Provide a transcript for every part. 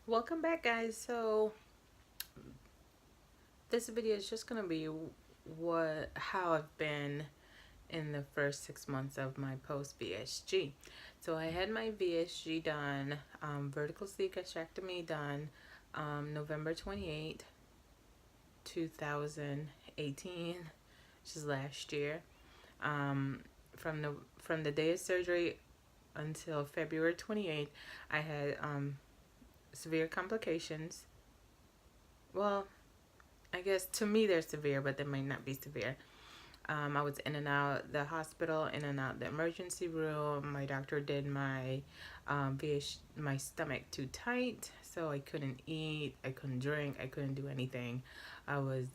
Welcome back, guys. So this video is just gonna be how I've been in the first 6 months of my post VSG. So I had my VSG done, vertical sleeve gastrectomy done, November 28th, 2018, which is last year. Um, from the day of surgery until February 28th, I had severe complications. Well, I guess to me they're severe, but they might not be severe. I was in and out the hospital, in and out the emergency room. My doctor did my stomach too tight, so I couldn't eat, I couldn't drink, I couldn't do anything. I was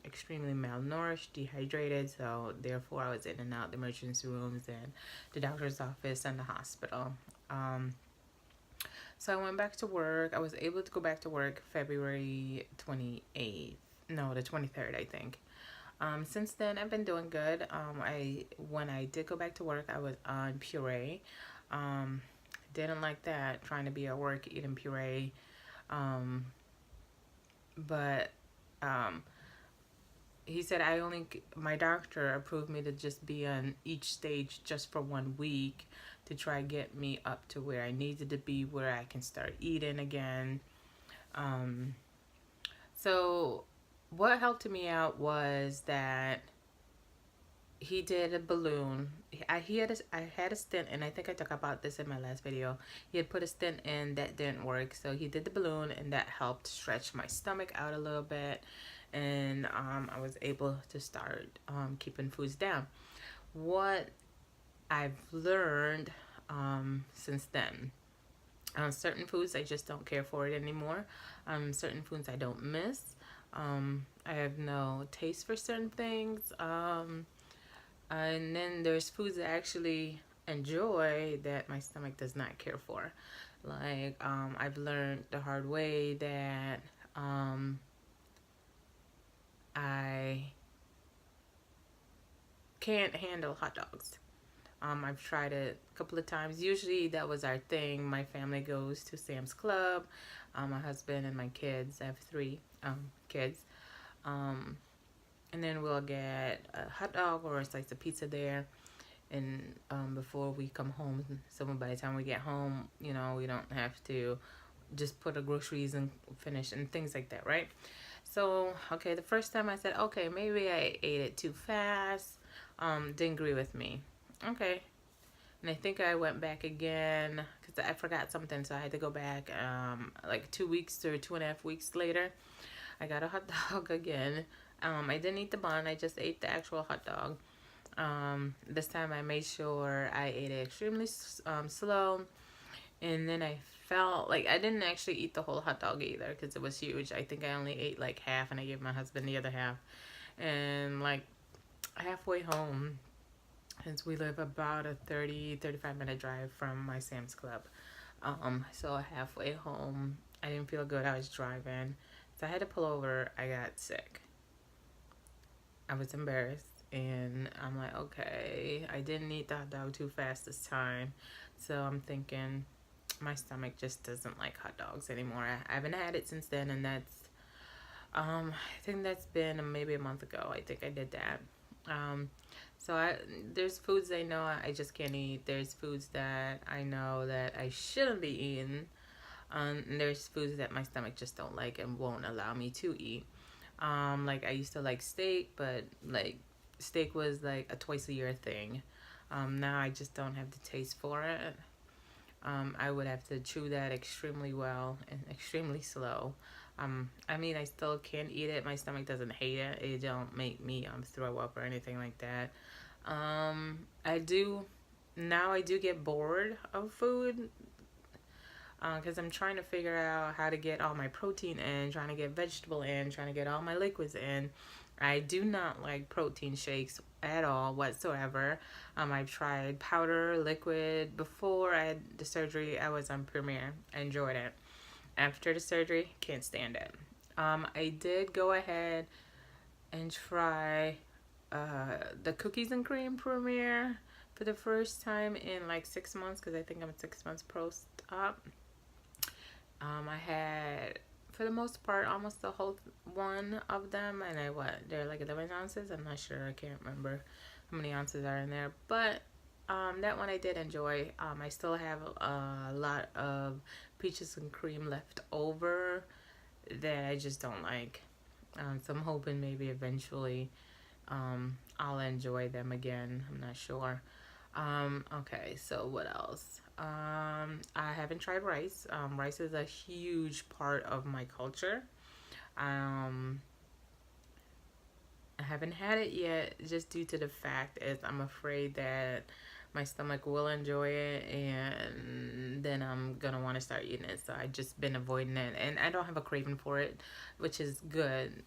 extremely malnourished, dehydrated, so therefore I was in and out the emergency rooms and the doctor's office and the hospital. So I went back to work. I was able to go back to work February 28th. No, the 23rd, I think. Since then, I've been doing good. When I did go back to work, I was on puree. Didn't like that, trying to be at work eating puree. Um, but um, he said my doctor approved me to just be on each stage just for 1 week to try to get me up to where I needed to be, where I can start eating again. Um, so what helped me out was that he did a balloon. I had a stent, and I think I talked about this in my last video. He had put a stent in that didn't work, so he did the balloon, and that helped stretch my stomach out a little bit, and I was able to start keeping foods down. What I've learned since then. Certain foods I just don't care for it anymore. Certain foods I don't miss. I have no taste for certain things. And then there's foods I actually enjoy that my stomach does not care for. Like, I've learned the hard way that I can't handle hot dogs. I've tried it a couple of times. Usually that was our thing. My family goes to Sam's Club. My husband and my kids. I have three kids. Um, and then we'll get a hot dog or a slice of pizza there. And before we come home, so by the time we get home, we don't have to just put the groceries and finish and things like that, right? So, okay, the first time I said, okay, maybe I ate it too fast. Didn't agree with me. Okay. And I think I went back again because I forgot something, so I had to go back like 2 weeks or 2.5 weeks later. I got a hot dog again. I didn't eat the bun, I just ate the actual hot dog. This time I made sure I ate it extremely slow. And then I felt like I didn't actually eat the whole hot dog either because it was huge. I think I only ate like half and I gave my husband the other half. And like halfway home, since we live about a 35 minute drive from my Sam's Club. So halfway home, I didn't feel good. I was driving. So I had to pull over. I got sick. I was embarrassed. And I'm like, okay, I didn't eat the hot dog too fast this time. So I'm thinking my stomach just doesn't like hot dogs anymore. I haven't had it since then, and I think that's been maybe a month ago. I think I did that. There's foods I know I just can't eat. There's foods that I know that I shouldn't be eating. And there's foods that my stomach just don't like and won't allow me to eat. Like I used to like steak, but like steak was like a twice a year thing. Now I just don't have the taste for it. I would have to chew that extremely well and extremely slow. I still can eat it. My stomach doesn't hate it. It don't make me throw up or anything like that. I do now. I do get bored of food because I'm trying to figure out how to get all my protein in, trying to get vegetable in, trying to get all my liquids in. I do not like protein shakes at all whatsoever. I've tried powder, liquid. Before I had the surgery, I was on Premier. I enjoyed it. After the surgery, can't stand it. I did go ahead and try the cookies and cream Premier for the first time in like 6 months because I think I'm 6 months post op. I had, for the most part, almost the whole one of them, and they're like 11 ounces. I'm not sure. I can't remember how many ounces are in there, but that one I did enjoy. I still have a lot of peaches and cream left over that I just don't like. So I'm hoping maybe eventually I'll enjoy them again. I'm not sure. Okay, so what else? I haven't tried rice. Rice is a huge part of my culture. Um, I haven't had it yet just due to the fact is I'm afraid that my stomach will enjoy it and then I'm gonna want to start eating it. So I just been avoiding it and I don't have a craving for it, which is good.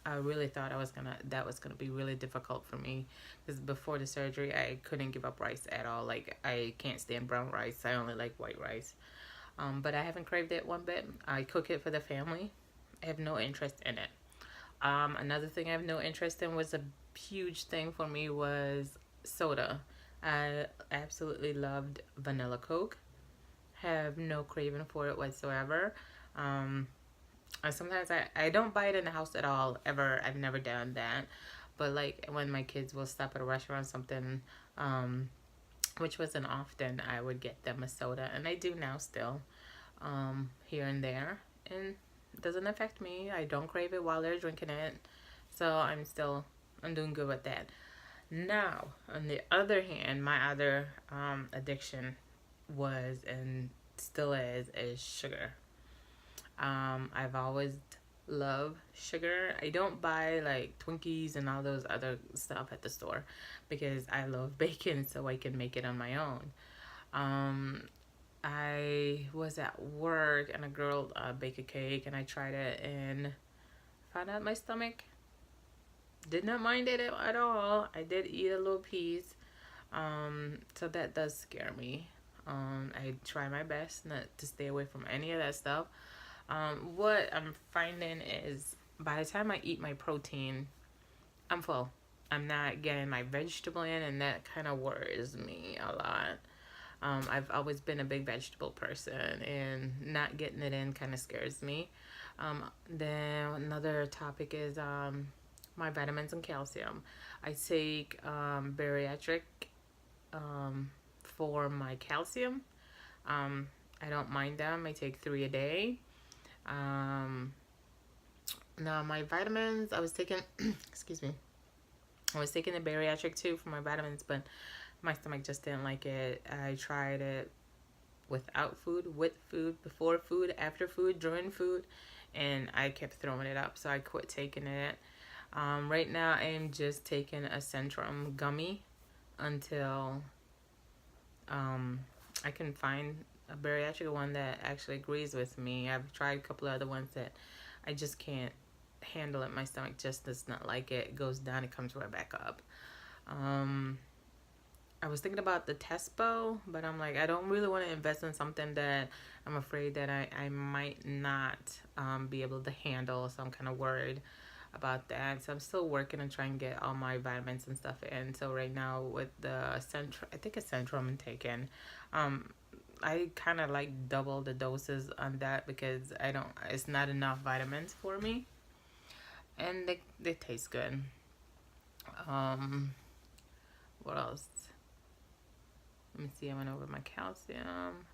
I really thought that was gonna be really difficult for me because before the surgery I couldn't give up rice at all. Like I can't stand brown rice. I only like white rice. But I haven't craved it one bit. I cook it for the family. I have no interest in it. Another thing I have no interest in was a huge thing for me was soda. I absolutely loved vanilla Coke. Have no craving for it whatsoever. Um, sometimes I don't buy it in the house at all, ever. I've never done that. But like when my kids will stop at a restaurant or something, um, which wasn't often, I would get them a soda. And I do now still, here and there. And it doesn't affect me. I don't crave it while they're drinking it. So I'm doing good with that. Now, on the other hand, my other addiction was and still is sugar. I've always loved sugar. I don't buy like Twinkies and all those other stuff at the store because I love baking, so I can make it on my own. Um, I was at work and a girl baked a cake and I tried it and found out my stomach did not mind it at all. I did eat a little piece, so that does scare me. I try my best not to stay away from any of that stuff. What I'm finding is by the time I eat my protein, I'm full. I'm not getting my vegetable in, and that kind of worries me a lot. I've always been a big vegetable person, and not getting it in kind of scares me. Then another topic is my vitamins and calcium. I take bariatric um, for my calcium. Um, I don't mind them. I take 3 a day. Um, Now my vitamins, I was taking, excuse me, I was taking the bariatric too for my vitamins, but my stomach just didn't like it. I tried it without food, with food, before food, after food, during food, and I kept throwing it up, so I quit taking it. Right now, I am just taking a Centrum gummy until I can find a bariatric one that actually agrees with me. I've tried a couple of other ones that I just can't handle it. My stomach just does not like it. It goes down, it comes right back up. Um, I was thinking about the Tespo, but I'm like, I don't really want to invest in something that I'm afraid that I might not be able to handle. So I'm kind of worried about that. So I'm still working and trying to get all my vitamins and stuff in. So right now with the Centrum, I think it's Centrum I'm taking. Um, I kind of like double the doses on that because it's not enough vitamins for me. And they taste good. Um, what else? Let me see. I went over my calcium.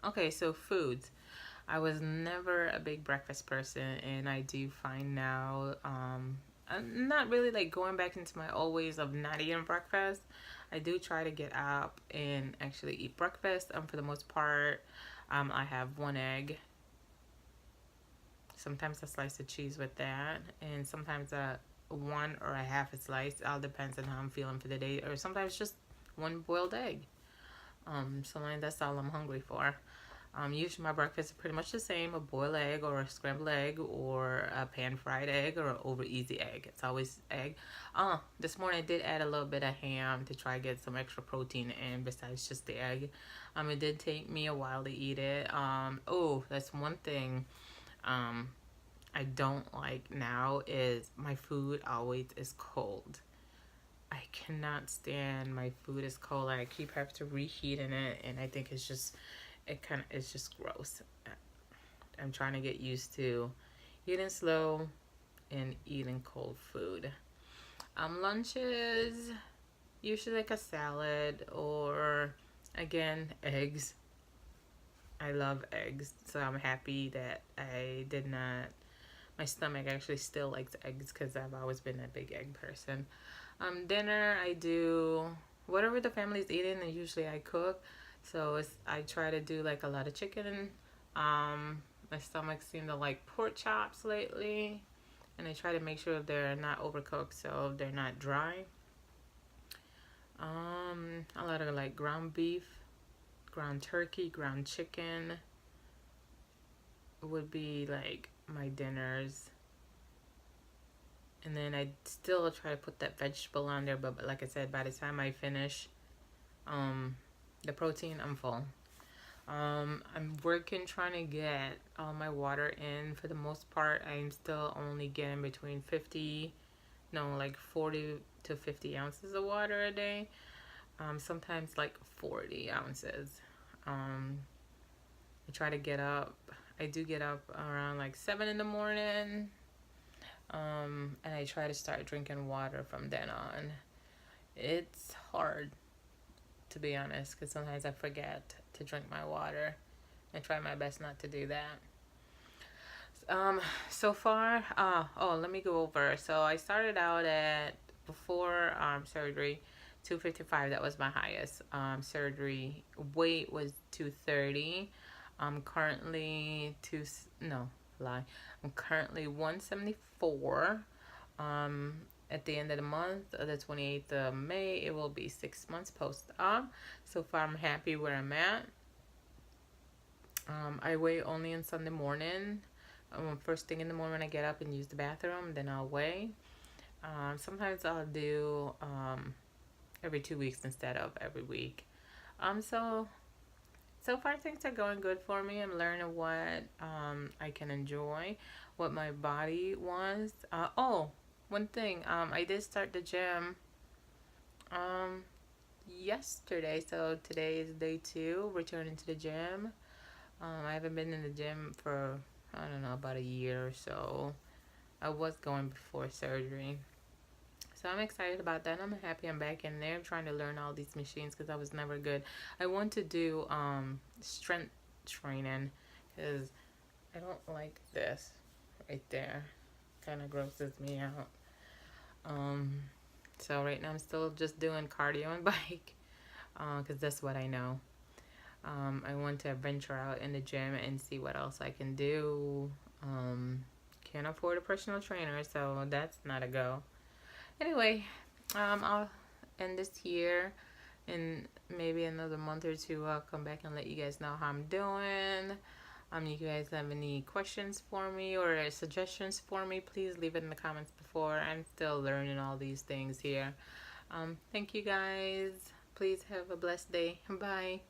Okay, so foods. I was never a big breakfast person, and I do find now, I'm not really like going back into my old ways of not eating breakfast. I do try to get up and actually eat breakfast. For the most part, I have one egg, sometimes a slice of cheese with that, and sometimes a one or a half a slice. All depends on how I'm feeling for the day, or sometimes just one boiled egg. So that's all I'm hungry for. Usually my breakfast is pretty much the same: a boiled egg or a scrambled egg or a pan fried egg or an over easy egg. It's always egg. This morning I did add a little bit of ham to try to get some extra protein in besides just the egg. It did take me a while to eat it. That's one thing I don't like now is my food always is cold. I cannot stand my food is cold. I keep having to reheat in it, and I think it's just gross. I'm trying to get used to eating slow and eating cold food. Lunches, usually like a salad or again eggs. I love eggs, so I'm happy that I did not. My stomach actually still likes eggs because I've always been a big egg person. Dinner, I do whatever the family's eating, and usually I cook. So I try to do like a lot of chicken. My stomach seemed to like pork chops lately, and I try to make sure they're not overcooked, so they're not dry. A lot of like ground beef, ground turkey, ground chicken would be like my dinners. And then I still try to put that vegetable on there, but like I said, by the time I finish um, the protein, I'm full. I'm working trying to get all my water in. For the most part, I'm still only getting between 50, no, like 40 to 50 ounces of water a day. Sometimes like 40 ounces. I try to get up. I do get up around like 7 in the morning. And I try to start drinking water from then on. It's hard, to be honest, because sometimes I forget to drink my water. I try my best not to do that. So far, let me go over. So I started out at before surgery, 255. That was my highest. Surgery weight was 230. I'm currently no lie. I'm currently 174. At the end of the month, the 28th of May, it will be 6 months post-op. So far, I'm happy where I'm at. I weigh only on Sunday morning. First thing in the morning when I get up and use the bathroom, then I'll weigh. Sometimes I'll do every 2 weeks instead of every week. So far things are going good for me. I'm learning what I can enjoy, what my body wants. One thing, I did start the gym yesterday, so today is day 2, returning to the gym. I haven't been in the gym for, I don't know, about a year or so. I was going before surgery. So I'm excited about that. I'm happy I'm back in there. I'm trying to learn all these machines because I was never good. I want to do strength training because I don't like this right there. Kind of grosses me out. So right now I'm still just doing cardio and bike because that's what I know. I want to venture out in the gym and see what else I can do. Can't afford a personal trainer, so that's not a go. Anyway, I'll end this here. In maybe another month or two, I'll come back and let you guys know how I'm doing. You guys have any questions for me or suggestions for me, please leave it in the comments before. I'm still learning all these things here. Thank you guys. Please have a blessed day. Bye.